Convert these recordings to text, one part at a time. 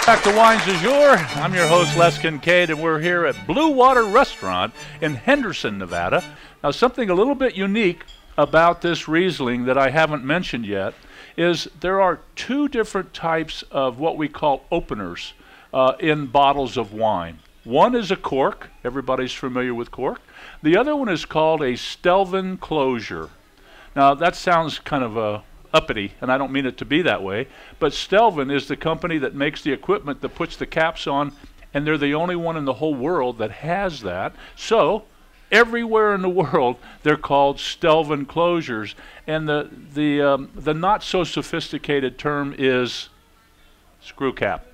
Back to Wines du Jour. I'm your host, Les Kincaid, and we're here at Blue Water Restaurant in Henderson, Nevada. Now, something a little bit unique about this Riesling that I haven't mentioned yet is there are two different types of what we call openers in bottles of wine. One is a cork. Everybody's familiar with cork. The other one is called a Stelvin closure. Now, that sounds kind of uppity, and I don't mean it to be that way, but Stelvin is the company that makes the equipment that puts the caps on, and they're the only one in the whole world that has that. So everywhere in the world they're called Stelvin closures, and the not so sophisticated term is screw cap.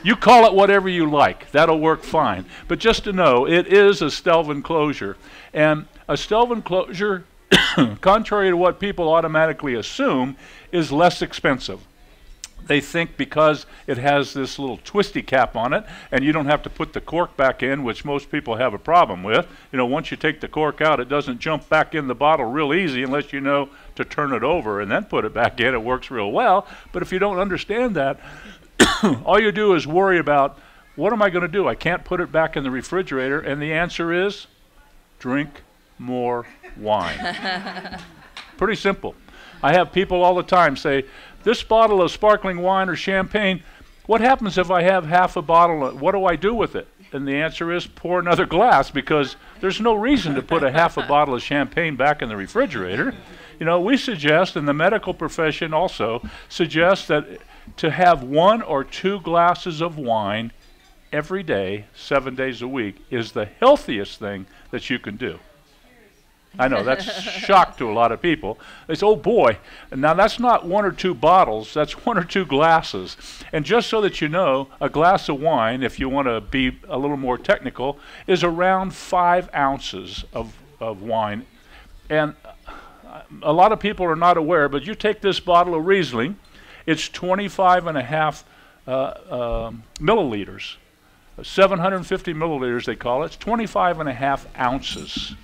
You call it whatever you like, that'll work fine, but just to know it is a Stelvin closure. And a Stelvin closure, contrary to what people automatically assume, is less expensive. They think because it has this little twisty cap on it and you don't have to put the cork back in, which most people have a problem with. You know, once you take the cork out, it doesn't jump back in the bottle real easy unless you know to turn it over and then put it back in. It works real well. But if you don't understand that, all you do is worry about, what am I going to do? I can't put it back in the refrigerator. And the answer is, drink more wine. Pretty simple. I have people all the time say, this bottle of sparkling wine or champagne, what happens if I have half a bottle? What do I do with it? And the answer is pour another glass, because there's no reason to put a half a bottle of champagne back in the refrigerator. You know, we suggest, and the medical profession also suggests, that to have 1 or 2 glasses of wine every day, 7 days a week, is the healthiest thing that you can do. I know, that's shock to a lot of people. They say, oh boy, now that's not 1 or 2 bottles, that's 1 or 2 glasses. And just so that you know, a glass of wine, if you want to be a little more technical, is around 5 ounces of wine. And a lot of people are not aware, but you take this bottle of Riesling, it's 25.5 milliliters. 750 milliliters, they call it. It's 25.5 ounces.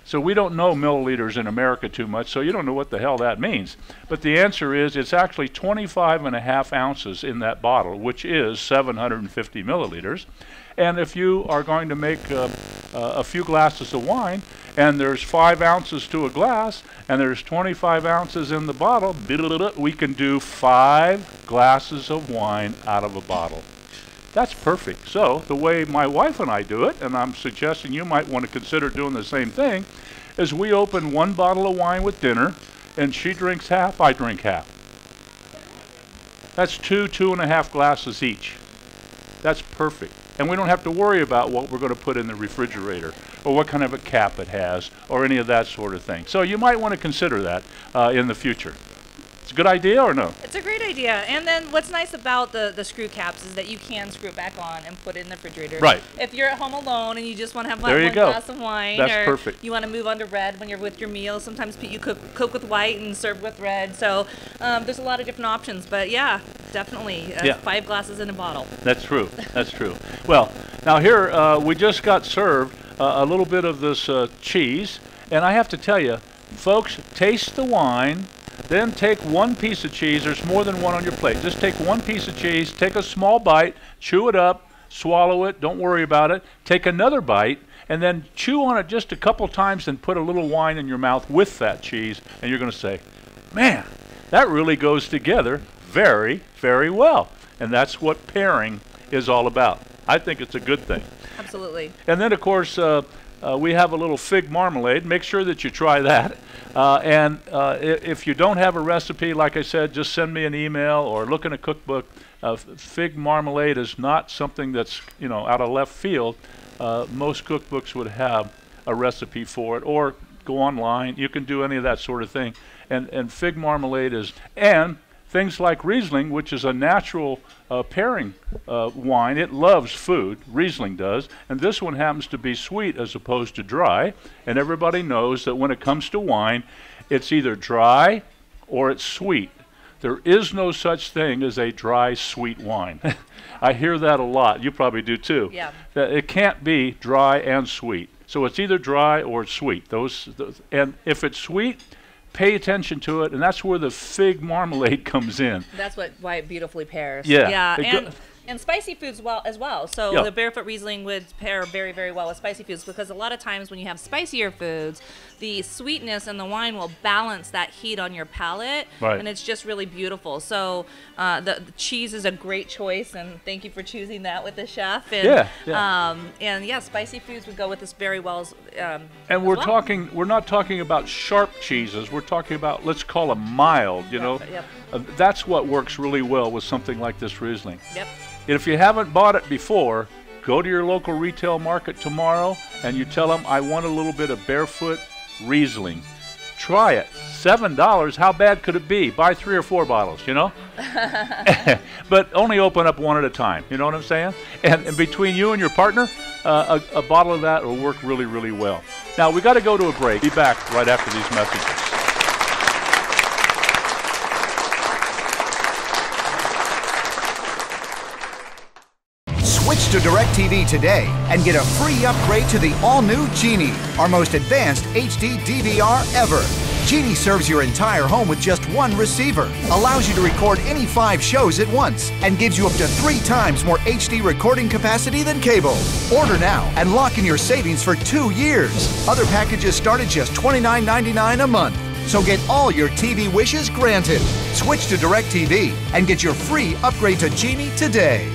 So we don't know milliliters in America too much, so you don't know what the hell that means. But the answer is it's actually 25.5 ounces in that bottle, which is 750 milliliters. And if you are going to make a few glasses of wine, and there's 5 ounces to a glass, and there's 25 ounces in the bottle, we can do 5 glasses of wine out of a bottle. That's perfect. So the way my wife and I do it, and I'm suggesting you might want to consider doing the same thing, is we open 1 bottle of wine with dinner, and she drinks half, I drink half. That's 2.5 glasses each. That's perfect. And we don't have to worry about what we're going to put in the refrigerator, or what kind of a cap it has, or any of that sort of thing. So you might want to consider that in the future. It's a good idea or no? It's a great idea. And then what's nice about the screw caps is that you can screw it back on and put it in the refrigerator. Right. If you're at home alone and you just want to have one glass of wine, that's or perfect. You want to move on to red when you're with your meal. Sometimes you cook with white and serve with red. So there's a lot of different options. But yeah, definitely 5 glasses in a bottle. That's true. That's true. Well, now here we just got served a little bit of this cheese. And I have to tell you, folks, taste the wine. Then take 1 piece of cheese. There's more than one on your plate. Just take 1 piece of cheese, take a small bite, chew it up, swallow it, don't worry about it. Take another bite, and then chew on it just a couple times and put a little wine in your mouth with that cheese, and you're going to say, man, that really goes together very, very well. And that's what pairing is all about. I think it's a good thing. Absolutely. And then, of course, we have a little fig marmalade. Make sure that you try that. If you don't have a recipe, like I said, just send me an email or look in a cookbook. Fig marmalade is not something that's, you know, out of left field. Most cookbooks would have a recipe for it, or go online. You can do any of that sort of thing. And fig marmalade is, and things like Riesling, which is a natural pairing wine. It loves food, Riesling does, and this one happens to be sweet as opposed to dry. And everybody knows that when it comes to wine, it's either dry or it's sweet. There is no such thing as a dry, sweet wine. I hear that a lot. You probably do too. Yeah. That it can't be dry and sweet. So it's either dry or it's sweet. And if it's sweet, pay attention to it, and that's where the fig marmalade comes in. That's why it beautifully pairs. Yeah. And spicy foods as well. So the Barefoot Riesling would pair very, very well with spicy foods, because a lot of times when you have spicier foods, the sweetness in the wine will balance that heat on your palate, and it's just really beautiful. So the cheese is a great choice, and thank you for choosing that with the chef. And, and spicy foods would go with this very well. And we're not talking about sharp cheeses. We're talking about, let's call them mild. You know, that's what works really well with something like this Riesling. If you haven't bought it before, go to your local retail market tomorrow and you tell them, I want a little bit of Barefoot Riesling. Try it. $7, how bad could it be? Buy 3 or 4 bottles, you know? But only open up one at a time, you know what I'm saying? And between you and your partner, a bottle of that will work really, really well. Now, we got to go to a break. Be back right after these messages. Switch to DirecTV today and get a free upgrade to the all-new Genie, our most advanced HD DVR ever. Genie serves your entire home with just one receiver, allows you to record any 5 shows at once, and gives you up to 3 times more HD recording capacity than cable. Order now and lock in your savings for 2 years. Other packages start at just $29.99 a month. So get all your TV wishes granted. Switch to DirecTV and get your free upgrade to Genie today.